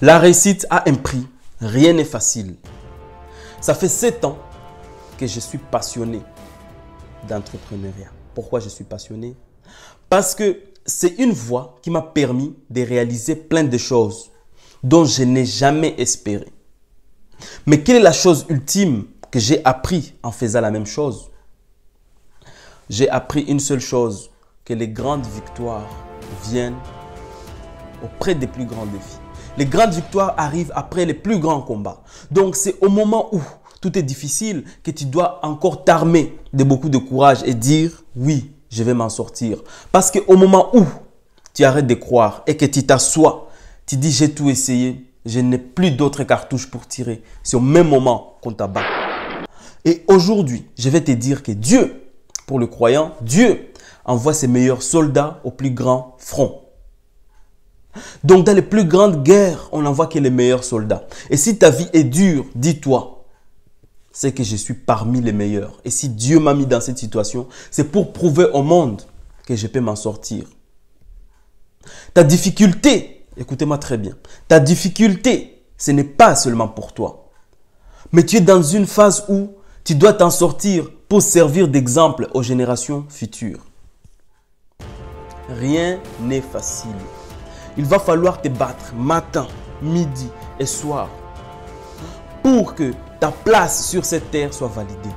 La réussite a un prix, rien n'est facile. Ça fait 7 ans que je suis passionné d'entrepreneuriat. Pourquoi je suis passionné? Parce que c'est une voie qui m'a permis de réaliser plein de choses dont je n'ai jamais espéré. Mais quelle est la chose ultime que j'ai appris en faisant la même chose? J'ai appris une seule chose, que les grandes victoires viennent auprès des plus grands défis. Les grandes victoires arrivent après les plus grands combats. Donc c'est au moment où tout est difficile que tu dois encore t'armer de beaucoup de courage et dire oui, je vais m'en sortir. Parce qu'au moment où tu arrêtes de croire et que tu t'assois, tu dis j'ai tout essayé, je n'ai plus d'autres cartouches pour tirer. C'est au même moment qu'on t'abat. Et aujourd'hui, je vais te dire que Dieu, pour le croyant, Dieu envoie ses meilleurs soldats au plus grand front. Donc dans les plus grandes guerres, on n'envoie que les meilleurs soldats. Et si ta vie est dure, dis-toi, c'est que je suis parmi les meilleurs. Et si Dieu m'a mis dans cette situation, c'est pour prouver au monde que je peux m'en sortir. Ta difficulté, écoutez-moi très bien, ta difficulté, ce n'est pas seulement pour toi. Mais tu es dans une phase où tu dois t'en sortir pour servir d'exemple aux générations futures. Rien n'est facile. Il va falloir te battre matin, midi et soir pour que ta place sur cette terre soit validée.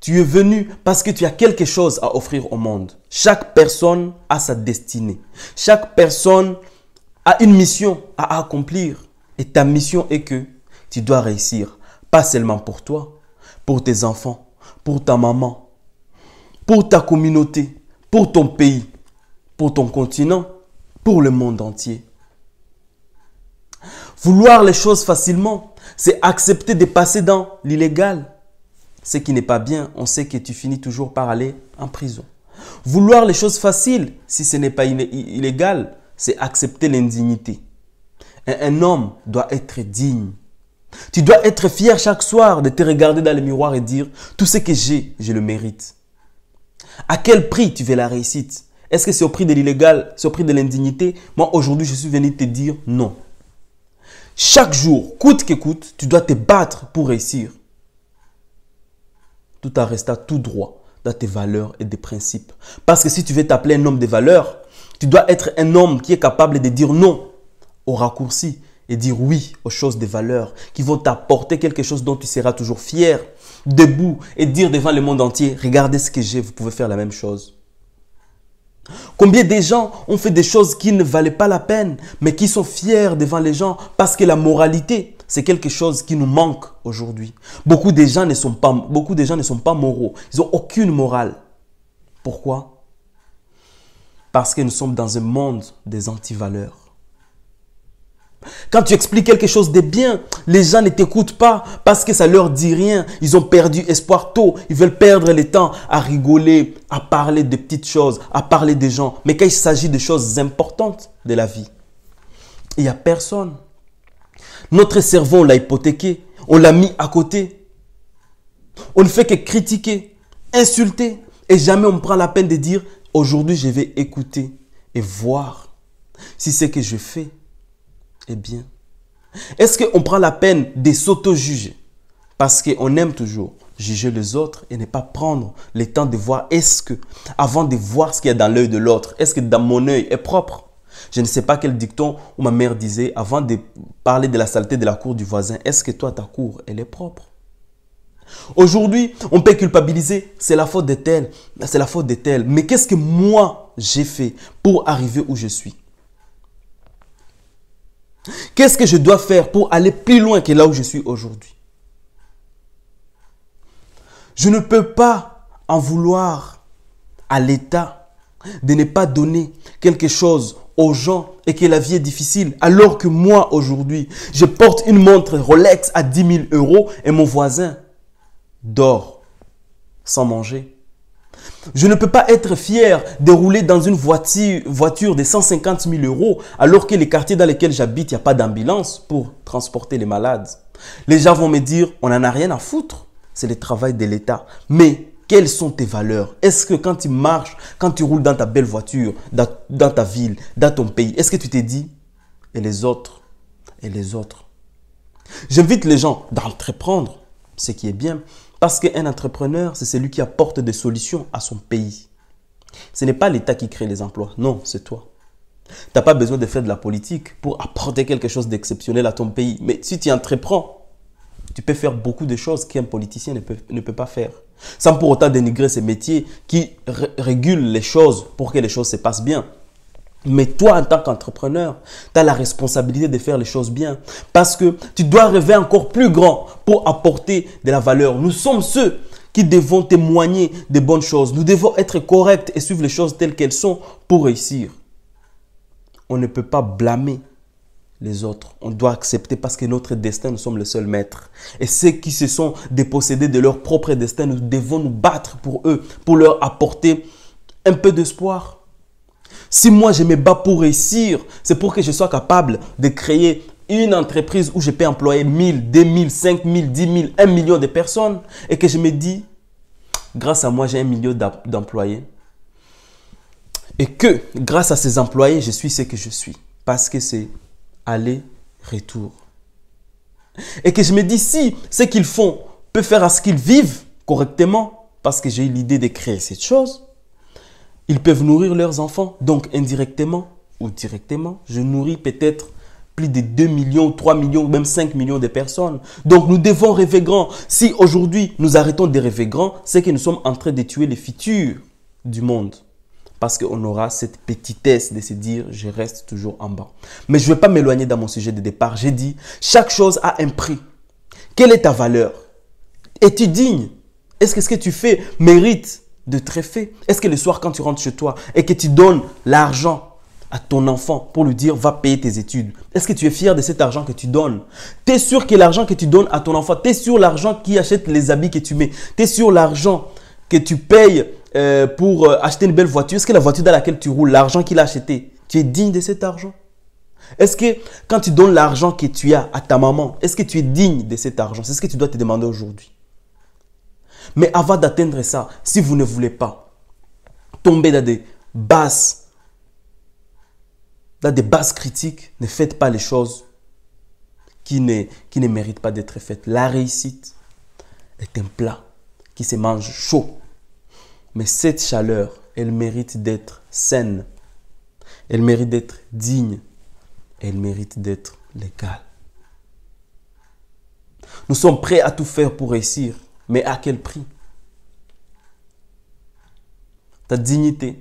Tu es venu parce que tu as quelque chose à offrir au monde. Chaque personne a sa destinée. Chaque personne a une mission à accomplir. Et ta mission est que tu dois réussir. Pas seulement pour toi, pour tes enfants, pour ta maman, pour ta communauté, pour ton pays, pour ton continent, pour le monde entier. Vouloir les choses facilement, c'est accepter de passer dans l'illégal. Ce qui n'est pas bien, on sait que tu finis toujours par aller en prison. Vouloir les choses faciles, si ce n'est pas illégal, c'est accepter l'indignité. Un homme doit être digne. Tu dois être fier chaque soir de te regarder dans le miroir et dire « Tout ce que j'ai, je le mérite ». À quel prix tu veux la réussite? Est-ce que c'est au prix de l'illégal, c'est au prix de l'indignité? Moi, aujourd'hui, je suis venu te dire non. Chaque jour, coûte que coûte, tu dois te battre pour réussir. Tout en restant tout droit dans tes valeurs et des principes. Parce que si tu veux t'appeler un homme de valeurs, tu dois être un homme qui est capable de dire non aux raccourcis et dire oui aux choses de valeur qui vont t'apporter quelque chose dont tu seras toujours fier, debout et dire devant le monde entier, regardez ce que j'ai, vous pouvez faire la même chose. Combien de gens ont fait des choses qui ne valaient pas la peine, mais qui sont fiers devant les gens parce que la moralité, c'est quelque chose qui nous manque aujourd'hui. Beaucoup de gens ne sont pas moraux. Ils n'ont aucune morale. Pourquoi? Parce que nous sommes dans un monde des antivaleurs. Quand tu expliques quelque chose de bien, les gens ne t'écoutent pas parce que ça leur dit rien. Ils ont perdu espoir tôt. Ils veulent perdre le temps à rigoler, à parler de petites choses, à parler des gens. Mais quand il s'agit de choses importantes de la vie, il n'y a personne. Notre cerveau, on l'a hypothéqué. On l'a mis à côté. On ne fait que critiquer, insulter. Et jamais on prend la peine de dire « Aujourd'hui, je vais écouter et voir si ce que je fais est bien. » Est-ce qu'on prend la peine de s'auto-juger? Parce qu'on aime toujours juger les autres et ne pas prendre le temps de voir est-ce que, avant de voir ce qu'il y a dans l'œil de l'autre, est-ce que dans mon œil est propre? Je ne sais pas quel dicton où ma mère disait, avant de parler de la saleté de la cour du voisin, est-ce que toi, ta cour, elle est propre? Aujourd'hui, on peut culpabiliser, c'est la faute de tel, c'est la faute de tel. Mais qu'est-ce que moi, j'ai fait pour arriver où je suis? Qu'est-ce que je dois faire pour aller plus loin que là où je suis aujourd'hui? Je ne peux pas en vouloir à l'État de ne pas donner quelque chose aux gens et que la vie est difficile. Alors que moi, aujourd'hui, je porte une montre Rolex à 10 000 € et mon voisin dort sans manger. Je ne peux pas être fier de rouler dans une voiture de 150 000 € alors que les quartiers dans lesquels j'habite, il n'y a pas d'ambulance pour transporter les malades. Les gens vont me dire, on n'en a rien à foutre. C'est le travail de l'État. Mais quelles sont tes valeurs? Est-ce que quand tu marches, quand tu roules dans ta belle voiture, dans ta ville, dans ton pays, est-ce que tu te dis, et les autres, et les autres. J'invite les gens d'entreprendre, ce qui est bien, parce qu'un entrepreneur, c'est celui qui apporte des solutions à son pays. Ce n'est pas l'État qui crée les emplois, non, c'est toi. Tu n'as pas besoin de faire de la politique pour apporter quelque chose d'exceptionnel à ton pays. Mais si tu entreprends, tu peux faire beaucoup de choses qu'un politicien ne peut pas faire. Sans pour autant dénigrer ces métiers qui régulent les choses pour que les choses se passent bien. Mais toi, en tant qu'entrepreneur, tu as la responsabilité de faire les choses bien. Parce que tu dois rêver encore plus grand pour apporter de la valeur. Nous sommes ceux qui devons témoigner des bonnes choses. Nous devons être corrects et suivre les choses telles qu'elles sont pour réussir. On ne peut pas blâmer les autres. On doit accepter parce que notre destin, nous sommes les seuls maîtres. Et ceux qui se sont dépossédés de leur propre destin, nous devons nous battre pour eux, pour leur apporter un peu d'espoir. Si moi je me bats pour réussir, c'est pour que je sois capable de créer une entreprise où je peux employer 1000, 2000, 5000, 10 000, 1 million de personnes et que je me dis, grâce à moi j'ai 1 million d'employés et que grâce à ces employés, je suis ce que je suis parce que c'est aller-retour. Et que je me dis, si ce qu'ils font peut faire à ce qu'ils vivent correctement parce que j'ai eu l'idée de créer cette chose, ils peuvent nourrir leurs enfants, donc indirectement ou directement, je nourris peut-être plus de 2 millions, 3 millions, même 5 millions de personnes. Donc nous devons rêver grand. Si aujourd'hui nous arrêtons de rêver grand, c'est que nous sommes en train de tuer les futurs du monde. Parce qu'on aura cette petitesse de se dire, je reste toujours en bas. Mais je ne vais pas m'éloigner dans mon sujet de départ. J'ai dit, chaque chose a un prix. Quelle est ta valeur? Es-tu digne? Est-ce que ce que tu fais mérite de fait? Est-ce que le soir quand tu rentres chez toi et que tu donnes l'argent à ton enfant pour lui dire va payer tes études, est-ce que tu es fier de cet argent que tu donnes? Tu es sûr que l'argent que tu donnes à ton enfant, tu es sûr l'argent qui achète les habits que tu mets, tu es sûr l'argent que tu payes pour acheter une belle voiture, est-ce que la voiture dans laquelle tu roules, l'argent qu'il a acheté, tu es digne de cet argent? Est-ce que quand tu donnes l'argent que tu as à ta maman, est-ce que tu es digne de cet argent? C'est ce que tu dois te demander aujourd'hui. Mais avant d'atteindre ça, si vous ne voulez pas tomber dans des basses critiques, ne faites pas les choses qui ne méritent pas d'être faites. La réussite est un plat qui se mange chaud. Mais cette chaleur, elle mérite d'être saine. Elle mérite d'être digne. Elle mérite d'être légale. Nous sommes prêts à tout faire pour réussir. Mais à quel prix? Ta dignité,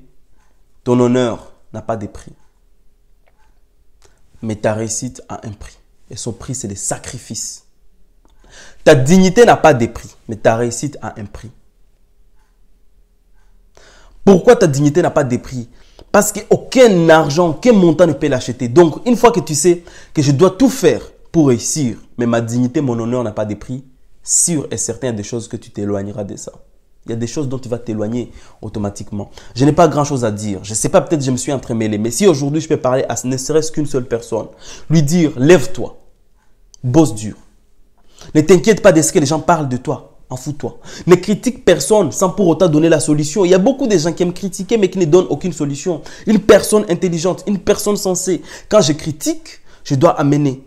ton honneur n'a pas de prix. Mais ta réussite a un prix. Et son prix, c'est le sacrifice. Ta dignité n'a pas de prix. Mais ta réussite a un prix. Pourquoi ta dignité n'a pas de prix? Parce qu'aucun argent, aucun montant ne peut l'acheter. Donc, une fois que tu sais que je dois tout faire pour réussir, mais ma dignité, mon honneur n'a pas de prix, sûr et certain, il y a des choses que tu t'éloigneras de ça. Il y a des choses dont tu vas t'éloigner automatiquement. Je n'ai pas grand-chose à dire. Je ne sais pas, peut-être je me suis entremêlé. Mais si aujourd'hui, je peux parler à ne serait-ce qu'une seule personne, lui dire, lève-toi, bosse dur. Ne t'inquiète pas de ce que les gens parlent de toi. En fous-toi. Ne critique personne sans pour autant donner la solution. Il y a beaucoup de gens qui aiment critiquer mais qui ne donnent aucune solution. Une personne intelligente, une personne sensée. Quand je critique, je dois amener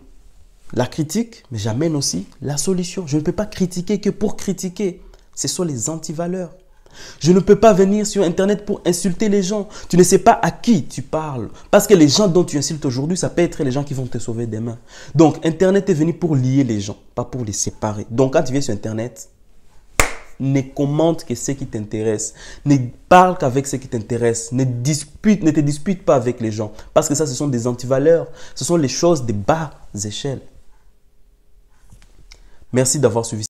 la critique, mais j'amène aussi la solution. Je ne peux pas critiquer que pour critiquer. Ce sont les antivaleurs. Je ne peux pas venir sur Internet pour insulter les gens. Tu ne sais pas à qui tu parles. Parce que les gens dont tu insultes aujourd'hui, ça peut être les gens qui vont te sauver demain. Donc, Internet est venu pour lier les gens, pas pour les séparer. Donc, quand tu viens sur Internet, ne commente que ce qui t'intéresse. Ne parle qu'avec ce qui t'intéresse. Ne te dispute pas avec les gens. Parce que ça, ce sont des antivaleurs. Ce sont les choses de bas échelle. Merci d'avoir suivi.